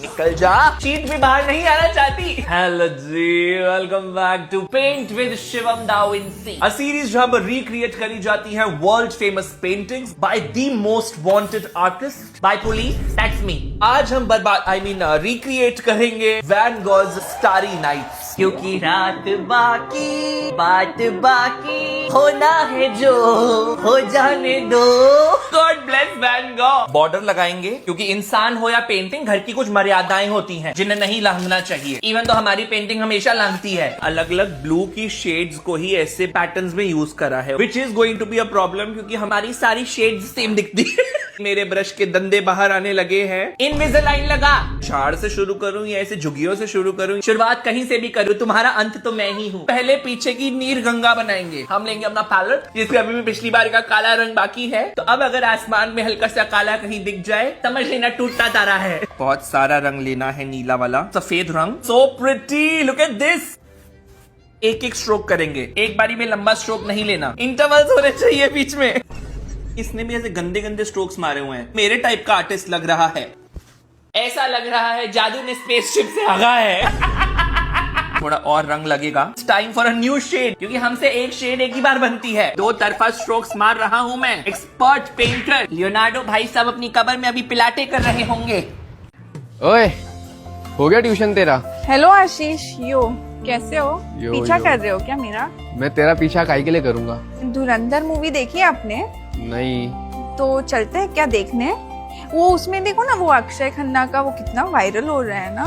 निकल जा, शीट भी बाहर नहीं आना चाहती। हेलो जी, welcome back to paint with Shivam da Vinci, a series जहां पर रिक्रिएट करी जाती है world famous paintings by the most wanted artist by police, that's me. आज हम रिक्रिएट करेंगे वैन गॉघ स्टारी नाइट्स, क्योंकि रात बाकी बात बाकी होना है जो हो जाने दो। God bless van Gogh. Border लगाएंगे क्योंकि इंसान हो या पेंटिंग, घर की कुछ मर्यादाएं होती हैं जिन्हें नहीं लांघना चाहिए। इवन तो हमारी पेंटिंग हमेशा लांघती है। अलग अलग ब्लू की शेड्स को ही ऐसे पैटर्न्स में यूज करा है, which is going to be a problem क्योंकि हमारी सारी शेड्स सेम दिखती है। मेरे ब्रश के दंदे बाहर आने लगे हैं। इनविजिलाइन लगा। झाड़ से शुरू करूं या ऐसे झुग्गियों से शुरू करूं? शुरुआत कहीं से भी करूं, तुम्हारा अंत तो मैं ही हूं। पहले पीछे की नीर गंगा बनाएंगे। हम लेंगे अपना पैलेट जिसके अभी भी पिछली बार का काला रंग बाकी है, तो अब अगर आसमान में हल्का सा काला कहीं दिख जाए समझ लेना टूटता तारा है। बहुत सारा रंग लेना है, नीला वाला सफेद रंग। So pretty, look at this. एक एक स्ट्रोक करेंगे, एक बारी में लंबा स्ट्रोक नहीं लेना, इंटरवल्स होने चाहिए बीच में। इसने भी ऐसे गंदे गंदे स्ट्रोक्स मारे हुए हैं। मेरे टाइप का आर्टिस्ट लग रहा है। ऐसा लग रहा है जादू ने स्पेसशिप से हगा है। थोड़ा और रंग लगेगा। Time for a new shade, क्योंकि हमसे एक शेड एक ही बार बनती है। दो तरफा स्ट्रोक्स मार रहा हूं मैं, एक्सपर्ट पेंटर। लियोनार्डो भाई साहब अपनी कबर में अभी पिलाटे कर रहे होंगे। ओए, हो गया ट्यूशन तेरा? हेलो आशीष, यो कैसे हो? पीछा कर रहे हो क्या मेरा? मैं तेरा पीछा काहे के लिए करूंगा? धुरंधर मूवी देखी है आपने? नहीं। तो चलते हैं क्या देखने? वो उसमें देखो ना, वो अक्षय खन्ना का वो कितना वायरल हो रहा है ना,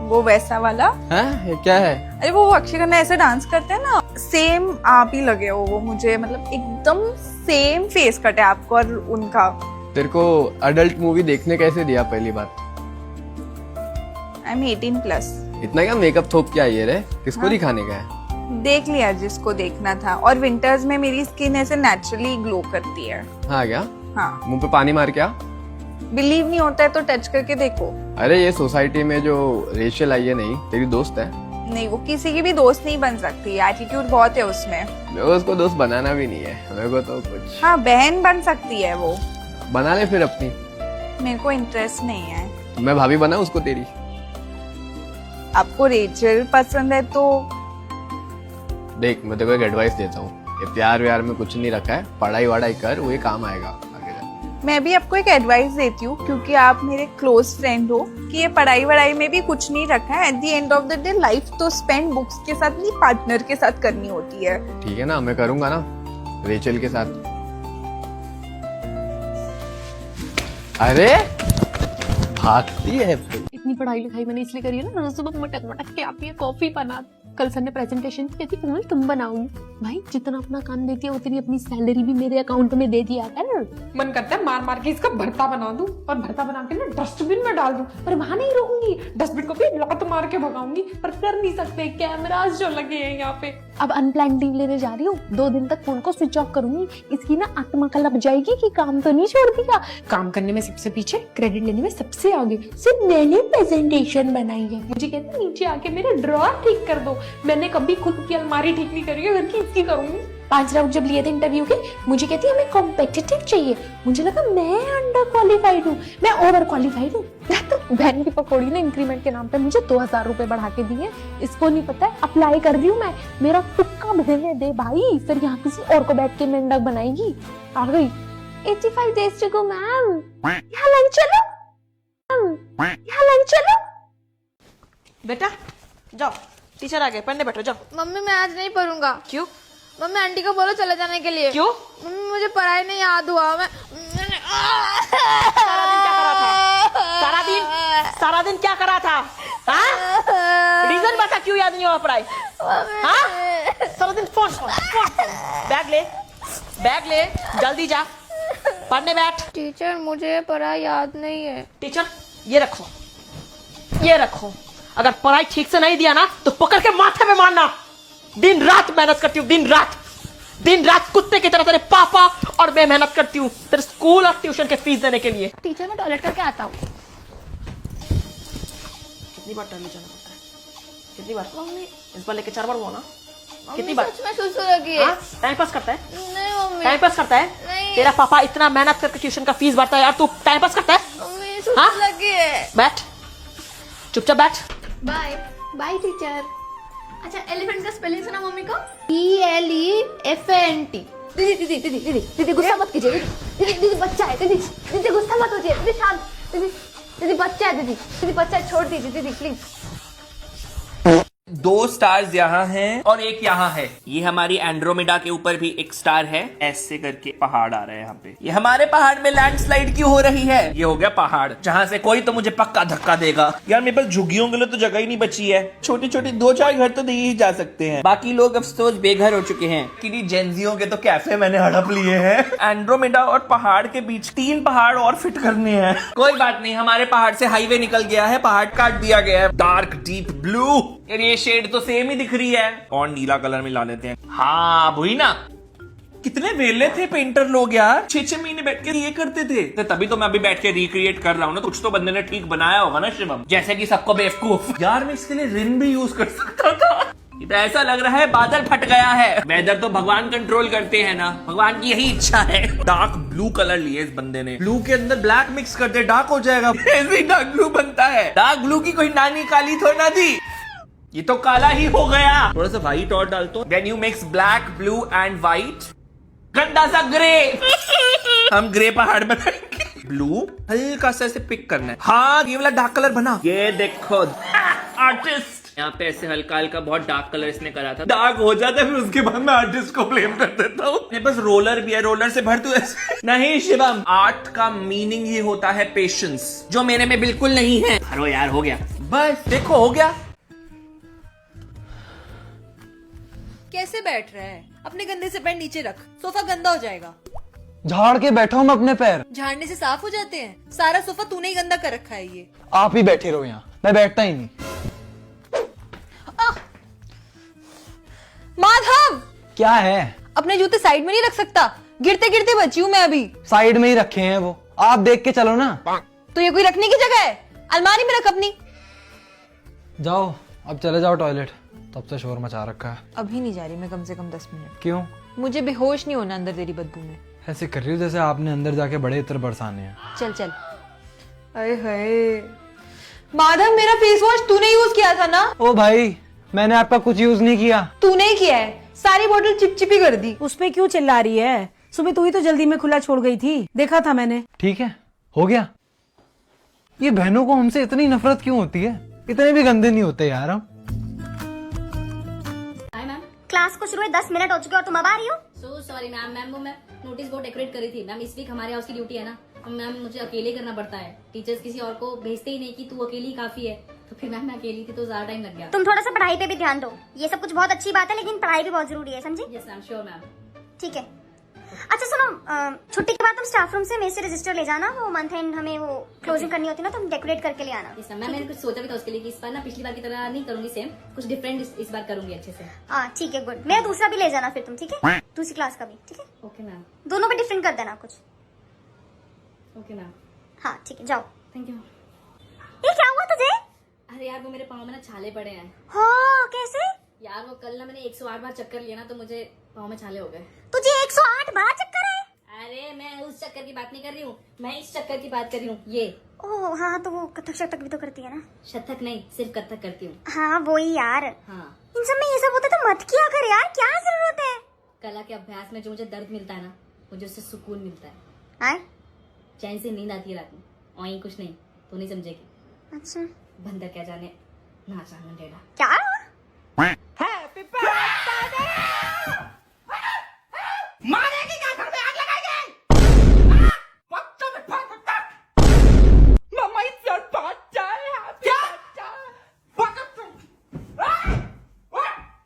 वो वैसा वाला। हैं? ये क्या है? अरे वो अक्षय खन्ना ऐसे डांस करते हैं ना, सेम आप ही लगे हो वो मुझे, मतलब एकदम सेम फेस कट है आपको और उनका। तेरे को अडल्ट मूवी देखने कैसे दिया पहली बात? I am 18+। इतना क्या मेकअप थोप के आई है रे? किसको दिखाने का है? देख लिया जिसको देखना था। और विंटर्स में मेरी स्किन ऐसे नेचुरली ग्लो करती है। हाँ क्या? हाँ। मुंह पे पानी मार क्या? बिलीव नहीं होता है तो टच करके देखो। अरे ये सोसाइटी में जो रेशल आई है, नहीं तेरी दोस्त है? नहीं, वो किसी की भी दोस्त नहीं बन सकती, एटीट्यूड बहुत है उसमें। मेरे को उसको दोस्त बनाना भी नहीं है, मेरे को तो कुछ। हाँ, बहन बन सकती है वो। बना ले फिर अपनी। मेरे को इंटरेस्ट नहीं है। मैं भाभी बनाऊं उसको तेरी? आपको रेचल पसंद है तो देख, मैं तेरे को एक एडवाइस देता हूँ, ये प्यार व्यार में कुछ नहीं रखा है, पढ़ाई वढ़ाई कर, वो काम आएगा आगे जा। मैं भी आपको एक एडवाइस देती हूँ क्योंकि आप मेरे क्लोज फ्रेंड हो, कि ये पढ़ाई वढ़ाई में भी कुछ नहीं रखा है। At the end of the day life तो स्पेंड बुक्स के साथ नहीं, पार्टनर के साथ करनी होती है। ठीक है ना, मैं करूंगा ना रेचल के साथ। अरे भागती है। इतनी पढ़ाई लिखाई मैंने इसलिए करी है ना, रोज सुबह मटक मटक के आती है कॉफी बना। कल सर ने प्रेजेंटेशन कहती कोमल तुम बनाओगी। भाई जितना अपना काम देती है उतनी अपनी सैलरी भी मेरे अकाउंट में दे दिया कर। मन करता है मार मार के इसका भरता बना दूं और भरता बना के ना डस्टबिन में डाल दूं, पर वहां नहीं रहूंगी, डस्टबिन को भी लात मार के भगाऊंगी, पर कर नहीं सकते, कैमरास जो लगे हैं यहाँ पे। अब अनप्लान लीव लेने जा रही हूँ, 2 दिन तक फोन को स्विच ऑफ करूंगी। इसकी ना आत्मा कलप जाएगी कि काम तो नहीं छोड़ दिया। काम करने में सबसे पीछे, क्रेडिट लेने में सबसे आगे। सिर्फ मैंने प्रेजेंटेशन बनाई है। मुझे कहते नीचे आके मेरे ड्रॉअर ठीक कर दो। मैंने कभी खुद की अलमारी ठीक नहीं करी है, घर की इसकी करूंगी। 5 राउंड जब लिए थे इंटरव्यू के, मुझे कहती है हमें कॉम्पिटिटिव चाहिए। मुझे लगा मैं अंडर क्वालिफाइड हूँ, मैं ओवर क्वालिफाइड हूँ। बहन की पकौड़ी ने इंक्रीमेंट के नाम पे मुझे 2000 रुपए बढ़ा के दिए। इसको नहीं पता है, अप्लाई कर दी हूँ मैं। मेरा तुक्का भेजने दे भाई, फिर यहाँ किसी और को बैठ के मेंढक बनाएगी। आ गई 85 days to go मैम। यहाँ लंच चलो, यहाँ लंच चलो। बेटा जाओ, टीचर आ गए, पढ़ने बैठो जाओ। मम्मी मैं आज नहीं पढ़ूंगा। क्यों? मम्मी आंटी को बोलो चले जाने के लिए। क्यों? मम्मी मुझे पढ़ाई नहीं याद हुआ। मैं सारा दिन क्या करा था? हाँ? रीजन बता क्यों याद नहीं हुआ पढ़ाई? हाँ? सारा दिन फोन। बैग ले जल्दी जा, पढ़ने बैठ। टीचर मुझे पढ़ाई याद नहीं है। टीचर ये रखो, अगर पढ़ाई ठीक से नहीं दिया ना तो पकड़ के माथे में मारना। दिन रात मेहनत करती हूँ, दिन रात कुत्ते की तरह तेरे पापा और मैं मेहनत करती हूँ तेरे स्कूल और ट्यूशन के फीस देने के लिए। टीचर मैं टॉयलेट करके आता हूँ। कितनी बार टॉयलेट जाना पड़ता है? कितनी बार? मम्मी इस बार लेके 4 बार हुआ ना? कितनी मम्मी बार? सच में सुसु लगी है। टाइम पास करता है? नहीं मम्मी। टाइम पास करता है? नहीं। तेरा पापा इतना मेहनत करके ट्यूशन का फीस भरता है यार, तू टाइम पास करता है? मम्मी सुसु लगी है। बैठ चुपचाप बैठ। बाय। Bye teacher. अच्छा एलिफेंट का स्पेलिंग सुना मम्मी को? ELEPHANT। दीदी दीदी दीदी दीदी दीदी गुस्सा मत कीजिए। दीदी दीदी बच्चा है। दीदी दीदी गुस्सा मत कीजिए। दीदी शांत। दीदी दीदी बच्चा है। दीदी दीदी बच्चा है, छोड़ दीजिए दीदी प्लीज। 2 स्टार्स यहाँ हैं और एक यहाँ है। ये हमारी एंड्रोमेडा के ऊपर भी एक स्टार है। ऐसे करके पहाड़ आ रहे हैं यहाँ पे। ये हमारे पहाड़ में लैंडस्लाइड क्यों हो रही है? ये हो गया पहाड़ जहाँ से कोई तो मुझे पक्का धक्का देगा। यार मेरे पास झुग्गियों के लिए तो जगह ही नहीं बची है। छोटे छोटे 2-4 घर तो दिए ही जा सकते हैं, बाकी लोग अफसोस बेघर हो चुके हैं। किन्हीं जेंजियों के तो कैफे मैंने हड़प लिए हैं। एंड्रोमेडा और पहाड़ के बीच 3 पहाड़ और फिट करने हैं। कोई बात नहीं, हमारे पहाड़ से हाईवे निकल गया है, पहाड़ काट दिया गया है। Dark deep blue. ये शेड तो सेम ही दिख रही है, और नीला कलर मिला लेते हैं। हाँ वही ना। कितने वेले थे पेंटर लोग यार, 6-6 महीने बैठ के ये करते थे। तो तभी तो मैं अभी बैठ के रिक्रिएट कर रहा हूँ ना। कुछ तो बंदे ने ठीक बनाया होगा ना शिवम, जैसे कि सबको बेवकूफ। यार मैं इसके लिए रिन भी यूज कर सकता था। ये तो ऐसा लग रहा है बादल फट गया है। वेदर तो भगवान कंट्रोल करते हैं ना, भगवान की यही इच्छा है। डार्क ब्लू कलर लिए इस बंदे ने। ब्लू के अंदर ब्लैक मिक्स कर दे, डार्क हो जाएगा। ऐसे ही डार्क ब्लू बनता है। डार्क ब्लू की कोई नानी काली थोड़ी ना थी, ये तो काला ही हो गया। थोड़ा सा व्हाइट और डाल दो। Then you mix black blue and white. गंदा सा ग्रे। हम ग्रे पहाड़ बनाएंगे। ब्लू हल्का सा ऐसे पिक करना है। हाँ ये वाला डार्क कलर बना। ये देखो आर्टिस्ट। यहाँ पे ऐसे हल्का हल्का बहुत डार्क कलर इसने करा था। डार्क हो जाता है फिर उसके बाद मैं आर्टिस्ट को ब्लेम कर देता हूँ। मेरे पास रोलर भी है, रोलर से भर तू ऐसे। नहीं शिवम, आर्ट का मीनिंग ही होता है पेशेंस, जो मेरे में बिल्कुल नहीं है। अरे यार हो गया, बस देखो हो गया। कैसे बैठ रहा है? अपने गंदे से पैर नीचे रख, सोफा गंदा हो जाएगा। झाड़ के बैठा हूँ मैं अपने पैर। झाड़ने से साफ हो जाते हैं? सारा सोफा तूने ही गंदा कर रखा है ये। आप ही बैठे रहो यहाँ, मैं बैठता ही नहीं। माधव क्या है? अपने जूते साइड में नहीं रख सकता, गिरते गिरते बची हूँ मैं अभी। साइड में ही रखे हैं वो, आप देख के चलो ना। तो ये कोई रखने की जगह है? अलमारी में रख अपनी। जाओ अब चले जाओ टॉयलेट, तब से शोर मचा रखा है। अभी नहीं जा रही मैं, कम से कम 10 मिनट। क्यों? मुझे बेहोश नहीं होना अंदर तेरी बदबू में। ऐसे कर रही हो जैसे आपने अंदर जाके बड़े इत्र बरसाने हैं। चल चल। अरे हाय माधव, मेरा फेस वॉश तूने यूज किया था ना? ओ भाई मैंने आपका कुछ यूज नहीं किया। तूने ही किया है, सारी बोतल चिपचिपी कर दी। उस पे क्यों चिल्ला रही है? सुबह तू ही तो जल्दी में खुला छोड़ गई थी, देखा था मैंने। ठीक है हो गया। ये बहनों को हमसे इतनी नफरत क्यों होती है? इतने भी गंदे नहीं होते यार हम। क्लास को शुरू 10 मिनट हो चुके और तुम अब आ रही हो? So sorry ma'am. मैम वो मैं नोटिस बोर्ड डेकोरेट करी थी मैम। इस वीक हमारे हाउस की ड्यूटी है ना, मैम मुझे अकेले करना पड़ता है। टीचर्स किसी और को भेजते ही नहीं कि तू अकेली काफी है। तो फिर मैम मैं अकेली थी तो ज्यादा टाइम लग गया। तुम थोड़ा सा पढ़ाई पे भी ध्यान दो। ये सब कुछ बहुत अच्छी बात है लेकिन पढ़ाई भी बहुत जरूरी है, समझी? Yes ma'am, sure ma'am. ठीक है। अच्छा सुनो, छुट्टी के बाद तुम स्टाफ रूम से मेरे से रजिस्टर ले जाना। वो मंथ एंड हमें वो क्लोजिंग करनी होती है ना, तुम डेकोरेट करके ले आना। Yes ma'am. मैंने कुछ सोचा भी था उसके लिए कि इस बार ना पिछली बार की तरह नहीं करूंगी सेम, कुछ डिफरेंट इस बार करूंगी अच्छे से। हाँ ठीक है, गुड। मेरा दूसरा भी ले जाना फिर तुम, ठीक है? दूसरी क्लास का भी, ठीक है? Okay ma'am. दोनों पे डिफरेंट कर देना कुछ। Okay ma'am. हाँ ठीक है, जाओ। Thank you. ये क्या हुआ तुझे? अरे यार वो मेरे पाँव में ना छाले पड़े हैं। हाँ कैसे? यार वो कल ना मैंने 108 बार चक्कर लिया ना, तो मुझे पाँव में छाले हो गए। तुझे 108 बार चक्कर है? अरे मैं उस चक्कर की बात नहीं कर रही हूँ, मैं इस चक्कर की बात कर रही हूँ। ये ओह हाँ, तो वो कथक शतक भी तो करती है ना? शतक नहीं, सिर्फ कथक करती हूँ। हाँ वो ही यार। हाँ। इन सब में ये सब होता तो मत किया कर यार, क्या जरूरत है? कला के अभ्यास में जो मुझे दर्द मिलता है ना, मुझे उससे सुकून मिलता है। हाँ? चैन से नींद आती है रात में। और ये कुछ नहीं, तू नहीं समझेगी। अच्छा बंदर क्या जाने ना जाने डेढ़ा। क्या? Happy birthday. मारेगी क्या? घर में आग लगाएंगे। बच्चों में फंसता। मम्मा it's your birthday. Happy birthday.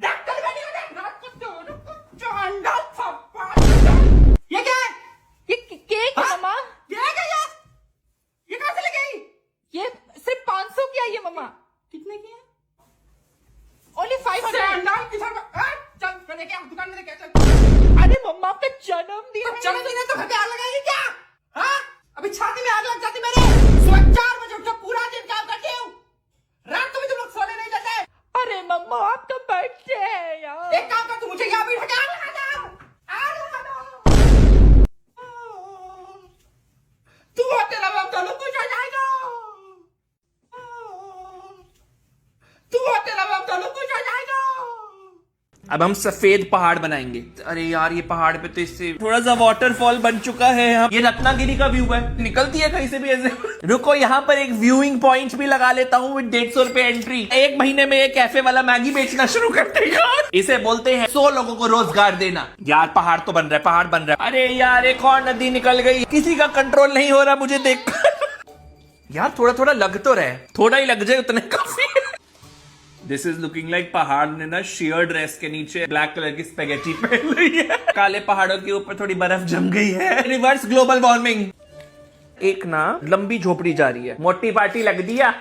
Doctor बनी हो ना, रात को तो चंडा फप्पा। ये क्या है? ये केक है मम्मा। ये क्या है? ये कहाँ से ले गई? ये सिर्फ 500 की है ये मम्मा। कितने की है? Only 500। चल मैंने क्या दुकान में क्या? चल। अरे मम्मा आपका जन्मदिन है। जन्मदिन है तो घर पे आग लगाएगी क्या? हाँ अभी छाती में आग लग जाती मेरे। सुबह 4 बजे उठकर पूरा दिन काम करती हूँ, रात को भी तुम लोग सोने नहीं देते। अरे मम्मा आपका बर्थडे है यार। एक काम कर, तू मुझे यहाँ बैठ के आग लगा दो। आग लगा दो। तू और तेरा बाप दोनों कुछ हो जाएगा। अब हम सफेद पहाड़ बनाएंगे। अरे यार ये पहाड़ पे तो इससे थोड़ा सा वाटरफॉल बन चुका है। ये रत्नागिरी का व्यू है, निकलती है कहीं से भी ऐसे। रुको यहाँ पर एक व्यूइंग पॉइंट भी लगा लेता हूँ विद 150 रुपए एंट्री। 1 महीने में ये कैफे वाला मैगी बेचना शुरू करते हैं यार। इसे बोलते हैं 100 लोगों को रोजगार देना। यार पहाड़ तो बन रहा है, पहाड़ बन रहा है। अरे यार एक और नदी निकल गई, किसी का कंट्रोल नहीं हो रहा मुझे देख। यार थोड़ा थोड़ा लग तो रहे, थोड़ा ही लग जाए उतने काफी। दिस इज लुकिंग लाइक पहाड़ ने ना शेयर ड्रेस के नीचे ब्लैक कलर की स्पेगेटी पहन ली है। काले पहाड़ों के ऊपर थोड़ी बर्फ जम गई है। Reverse global warming. एक ना लंबी झोपड़ी जा रही है, मोटी पार्टी लग दिया।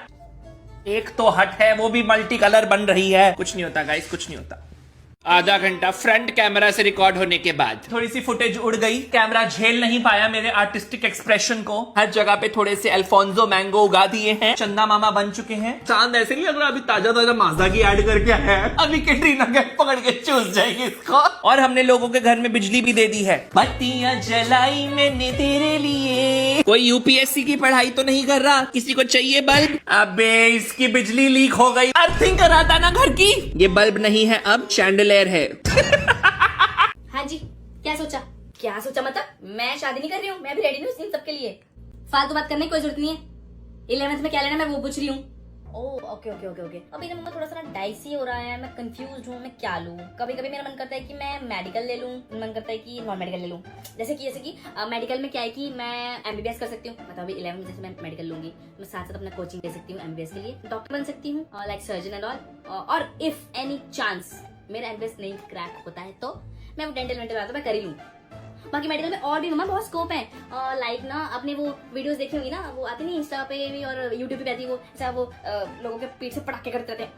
एक तो हट है, वो भी मल्टी कलर बन रही है। कुछ नहीं होता गाइस, कुछ नहीं होता। आधा घंटा फ्रंट कैमरा से रिकॉर्ड होने के बाद थोड़ी सी फुटेज उड़ गई। कैमरा झेल नहीं पाया मेरे आर्टिस्टिक एक्सप्रेशन को। हर जगह पे थोड़े से अल्फोंसो मैंगो उगा दिए हैं। चंदा मामा बन चुके हैं। चांद ऐसे नहीं लग रहा, अभी ताजा ताजा माजा की ऐड करके आया है। अभी कैटरीना कैफ पकड़ के चूस जाएगी इसको। और हमने लोगों के घर में बिजली भी दे दी है। बत्तियां जलाई मैंने तेरे लिए। कोई यूपीएससी की पढ़ाई तो नहीं कर रहा, किसी को चाहिए बल्ब? अबे इसकी बिजली लीक हो गई। अर्थिंग करा था ना घर की। ये बल्ब नहीं है, अब शैंडल है। हाँ जी, क्या सोचा? क्या सोचा मतलब? मैं शादी नहीं कर रही हूँ, मैं भी रेडी हूँ इन सबके लिए। फालतू बात करने की कोई जरूरत नहीं है। 11th में क्या लेना मैं वो पूछ रही हूँ। Oh okay okay okay okay. अभी ना थोड़ा सा डाइसी हो रहा है, मैं कंफ्यूज हूँ मैं क्या लूँ। कभी कभी मेरा मन करता है कि मैं मेडिकल ले लूँ, मन करता है कि नॉन मेडिकल ले लूँ। जैसे कि मेडिकल में क्या है कि मैं एमबीबीएस कर सकती हूँ। मतलब अभी 11 में जैसे मैं मेडिकल लूंगी, मैं साथ साथ अपना कोचिंग दे सकती हूँ एमबीबीएस के लिए, डॉक्टर बन सकती हूँ लाइक सर्जन एंड ऑल। और इफ एनी चांस मेरा एमबीबीएस नहीं क्रैक होता है तो मैं वो डेंटल मैं कर ही लूँ। बाकी मेडिकल में और भी मम्मा बहुत स्कोप है। लाइक ना आपने वो वीडियोस देखी होंगी ना, वो आती नहीं इंस्टा पे भी और यूट्यूब पे आती है, वो ऐसा वो लोगों के पीठ से पटाखे करते रहते हैं।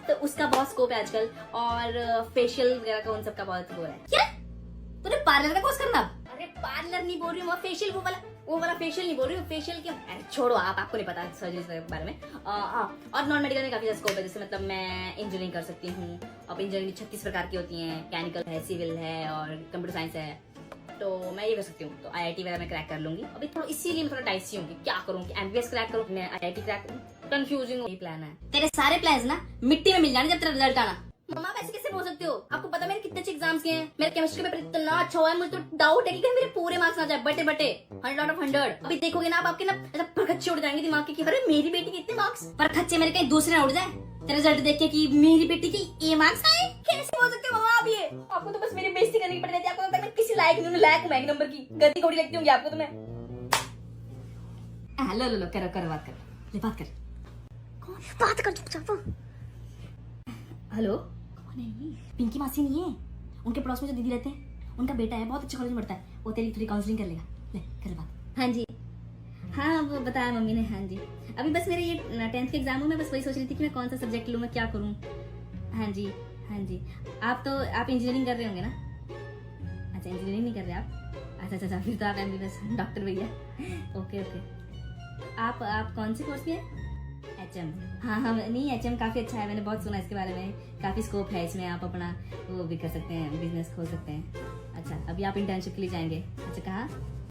तो उसका बहुत स्कोप है आजकल। और फेशियल वगैरह का उन सब का बहुत वो है। क्या तूने पार्लर का कोर्स करना? अरे पार्लर नहीं बोल रही हूँ, फेशियल वो वाला फेशियल नहीं बोल रही हूँ। फेशियल क्या, अरे छोड़ो आपको नहीं पता सर्जरी के बारे में। और नॉन मेडिकल में काफी ज्यादा स्कोप है। जैसे मतलब मैं इंजीनियरिंग कर सकती हूँ। अब इंजीनियरिंग 36 प्रकार की होती है, मैकेनिकल है, सिविल है और कंप्यूटर साइंस है। तो मैं ये कर सकती हूँ। तो आईआईटी वगैरह में क्रैक कर लूंगी। अभी थोड़ा इसीलिए मैं थोड़ा डाइसी हूँ कि क्या करूँ, कि एमबीबीएस क्रैक करूँ, मैं आईआईटी क्रैक करूँ। कंफ्यूजिंग ये प्लान है। तेरे सारे प्लान्स ना मिट्टी में मिल जाने जब तेरा रिजल्ट आना। मम्मा वैसे कैसे बोल सकते हो? आपको पता मेरे कितने अच्छे एग्जाम्स किए हैं। मेरे केमिस्ट्री पेपर इतना अच्छा हुआ है, मुझे तो डाउट है कि कहीं मेरे पूरे मार्क्स ना जाए, बटे 100 आउट ऑफ 100। अभी देखोगे ना आप, आपके ना ऐसा परखच्चे उड़ जाएंगे दिमाग के कि अरे मेरी बेटी के इतने मार्क्स। परखच्चे मेरे कहीं दूसरे ना उड़ जाए तेरे रिजल्ट देख के कि मेरी बेटी के ये मार्क्स आए। कैसे बोल सकते हो मम्मा आप ये? आपको तो बस मेरी बेइज्जती करनी पड़ जाती है। आपको लगता है मैं किसी लायक नहीं हूँ, लायक हूँ नंबर की गद्दी घोड़ी लगती होंगी आपको। तो मैं लो करो बात कर, बात कर। कौन बात कर? चुपचाप। हेलो, पिंकी मासी नहीं है, उनके पड़ोस में जो दीदी रहते हैं, उनका बेटा है, बहुत अच्छे कॉलेज में पढ़ता है। वो तेरी थोड़ी काउंसलिंग कर लेगा। ले कर बात। हाँ जी, हाँ वो बताया मम्मी ने। हाँ जी, अभी बस मेरे ये 10th के एग्जाम हो, मैं बस वही सोच रही थी कि मैं कौन सा सब्जेक्ट लूँ, मैं क्या करूँ। हाँ जी हाँ जी। आप इंजीनियरिंग कर रहे होंगे ना? अच्छा इंजीनियरिंग नहीं कर रहे आप? अच्छा फिर तो आप एमबीबीएस डॉक्टर भैया। ओके आप कौन से कोर्स में हैं? HM। हाँ नहीं HM काफी अच्छा है, मैंने बहुत सुना इसके बारे में। काफी स्कोप है इसमें, आप अपना वो भी कर सकते हैं, बिजनेस खोल सकते हैं। अच्छा अभी आप इंटर्नशिप के लिए जाएंगे? अच्छा कहाँ?